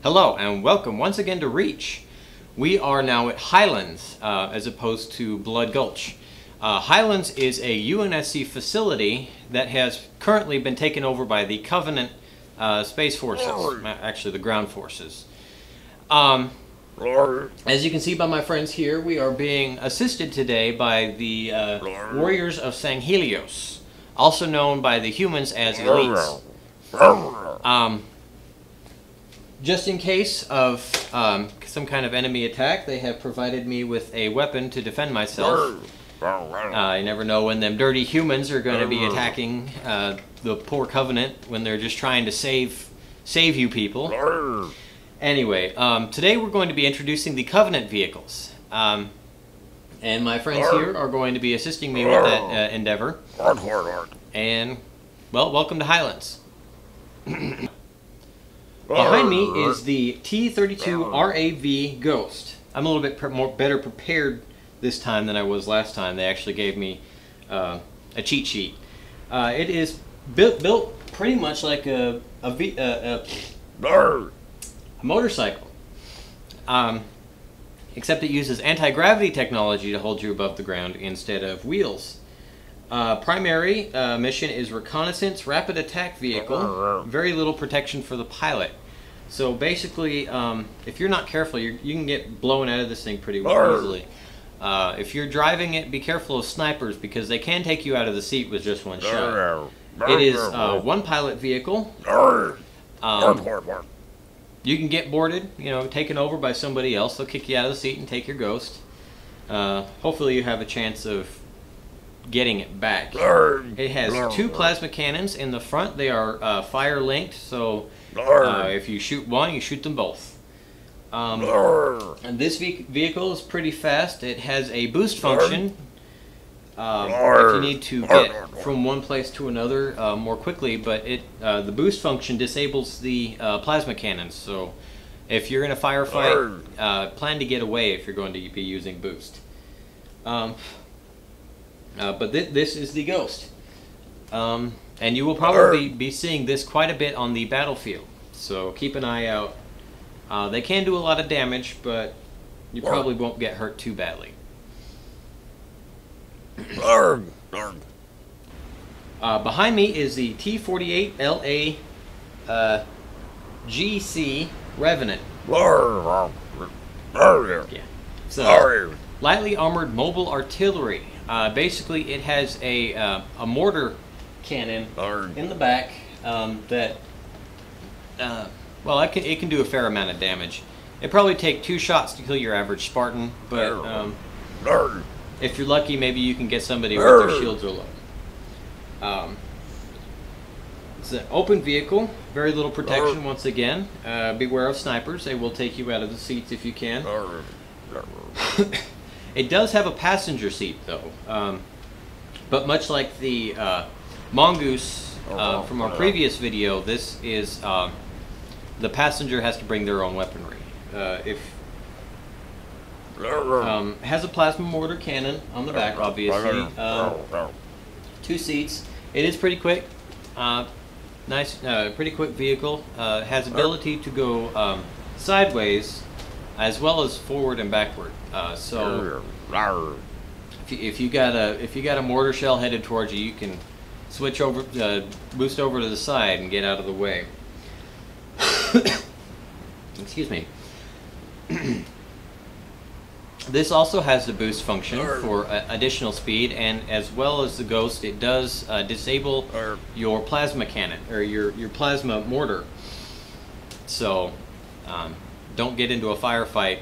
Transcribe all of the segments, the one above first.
Hello and welcome once again to Reach. We are now at Highlands as opposed to Blood Gulch. Highlands is a UNSC facility that has currently been taken over by the Covenant Space Forces, actually the ground forces. As you can see by my friends here, we are being assisted today by the Warriors of Sanghelios, also known by the humans as elites. Just in case of some kind of enemy attack, they have provided me with a weapon to defend myself. You never know when them dirty humans are going to be attacking the poor Covenant when they're just trying to save you people. Anyway, today we're going to be introducing the Covenant vehicles. And my friends here are going to be assisting me with that endeavor. And, well, welcome to Highlands. Behind me is the T-32 RAV Ghost. I'm a little bit better prepared this time than I was last time. They actually gave me a cheat sheet. It is built pretty much like a motorcycle, except it uses anti-gravity technology to hold you above the ground instead of wheels. Primary mission is reconnaissance, rapid attack vehicle, very little protection for the pilot. So basically, if you're not careful, you can get blown out of this thing pretty easily. If you're driving it, be careful of snipers because they can take you out of the seat with just one shot. It is a one-pilot vehicle. You can get boarded, taken over by somebody else. They'll kick you out of the seat and take your ghost. Hopefully you have a chance of getting it back. It has two plasma cannons in the front. They are fire linked, so if you shoot one, you shoot them both. And this vehicle is pretty fast. It has a boost function if you need to get from one place to another more quickly, but the boost function disables the plasma cannons, so if you're in a firefight, plan to get away if you're going to be using boost. But this is the Ghost. And you will probably be seeing this quite a bit on the battlefield, so keep an eye out. They can do a lot of damage, but you probably won't get hurt too badly. Behind me is the T-48 LA GC Revenant. Yeah. So, lightly armored mobile artillery. Basically, it has a mortar cannon in the back that, well, it can do a fair amount of damage. It'd probably take 2 shots to kill your average Spartan, but if you're lucky, maybe you can get somebody with their shields are low. It's an open vehicle, very little protection once again. Beware of snipers, they will take you out of the seats if you can. It does have a passenger seat though, but much like the Mongoose from our previous video, this is the passenger has to bring their own weaponry. Has a plasma mortar cannon on the back, obviously. 2 seats. It is pretty quick. Nice, pretty quick vehicle. Has ability to go sideways as well as forward and backward. So if you got a mortar shell headed towards you, you can switch over, boost over to the side and get out of the way. Excuse me. This also has the boost function for additional speed, and as well as the Ghost, it does disable your plasma cannon, or your plasma mortar. So, don't get into a firefight.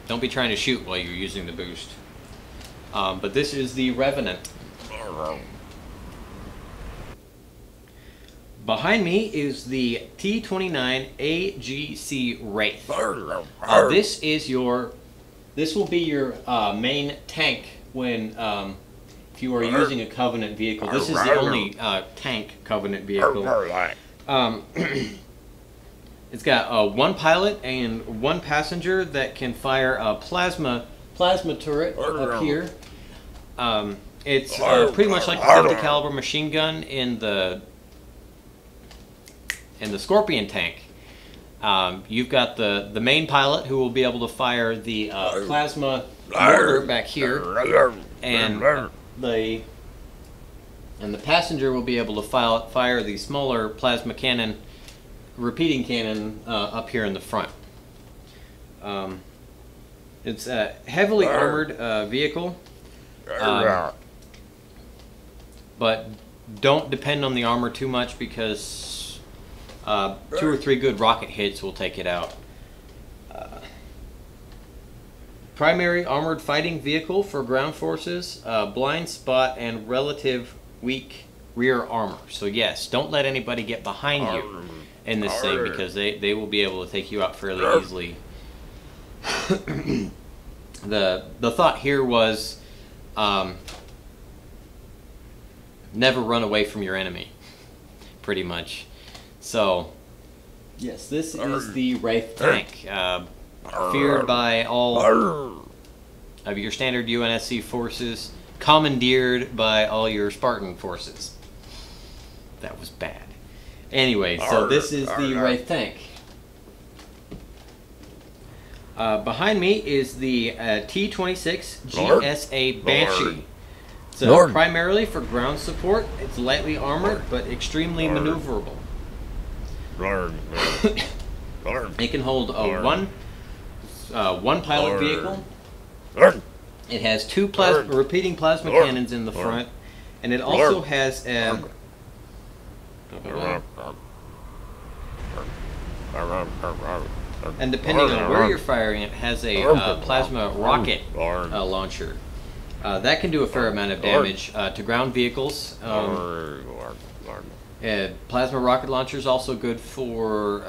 Don't be trying to shoot while you're using the boost. But this is the Revenant. Behind me is the T-29 AGC Wraith. This will be your main tank when if you are using a Covenant vehicle. This is the only tank Covenant vehicle. It's got 1 pilot and 1 passenger that can fire a plasma turret up here. It's pretty much like the 50 caliber machine gun in the Scorpion tank. You've got the main pilot who will be able to fire the plasma mortar back here, and the passenger will be able to fire the smaller plasma cannon, repeating cannon up here in the front. It's a heavily armored vehicle, but don't depend on the armor too much, because 2 or 3 good rocket hits will take it out. Primary armored fighting vehicle for ground forces, blind spot, and relative weak rear armor. So yes, don't let anybody get behind you in this thing, because they will be able to take you out fairly easily. The thought here was never run away from your enemy, pretty much. So yes, this is the Wraith tank, feared by all of your standard UNSC forces, commandeered by all your Spartan forces. That was bad. Anyway, so this is the Wraith tank. Behind me is the T-26 GSA Banshee. So primarily for ground support, it's lightly armored but extremely maneuverable. It can hold one pilot vehicle. It has 2 repeating plasma cannons in the front, and it also has a and depending on where you're firing it, has a plasma rocket launcher. That can do a fair amount of damage to ground vehicles. Plasma rocket launcher is also good for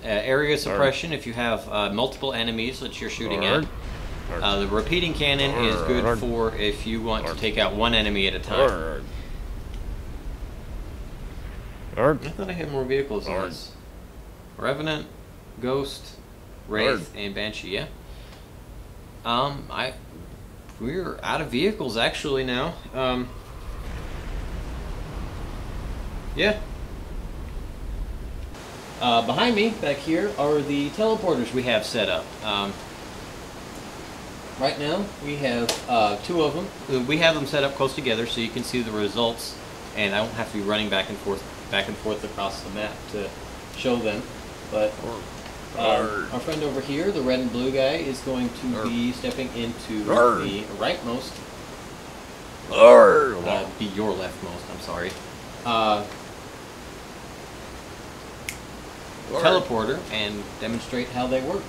area suppression if you have multiple enemies that you're shooting at. The repeating cannon is good for if you want to take out one enemy at a time. I thought I had more vehicles in this. Revenant, Ghost, Wraith, and Banshee, yeah. We're out of vehicles actually now. Yeah. Behind me, back here, are the teleporters we have set up. Right now, we have 2 of them. We have them set up close together so you can see the results, and I won't have to be running back and forth across the map to show them. But our friend over here, the red and blue guy, is going to be stepping into the rightmost, be your leftmost, I'm sorry, teleporter, and demonstrate how they work.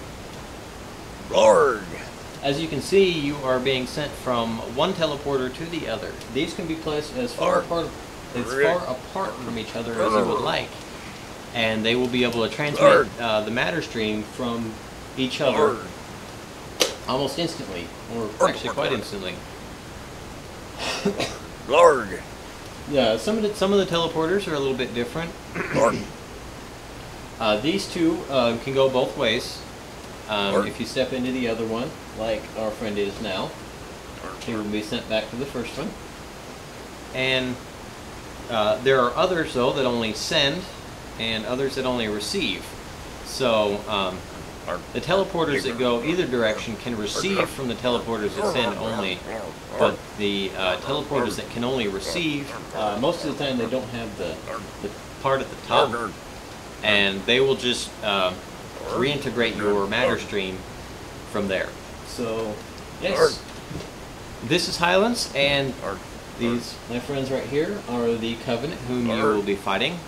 As you can see, you are being sent from one teleporter to the other. These can be placed as far apart from each other as you would like, and they will be able to transmit the matter stream from each other almost instantly, or actually quite instantly. Yeah, some of the teleporters are a little bit different. These 2 can go both ways. If you step into the other one, like our friend is now, he will be sent back to the first one. And there are others, though, that only send, and others that only receive. So the teleporters that go either direction can receive from the teleporters that send only, but the teleporters that can only receive, most of the time they don't have the part at the top, and they will just reintegrate your matter stream from there. So yes, this is Highlands, and these, my friends right here, are the Covenant whom you will be fighting.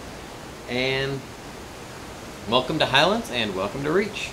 And welcome to Highlands, and welcome to Reach.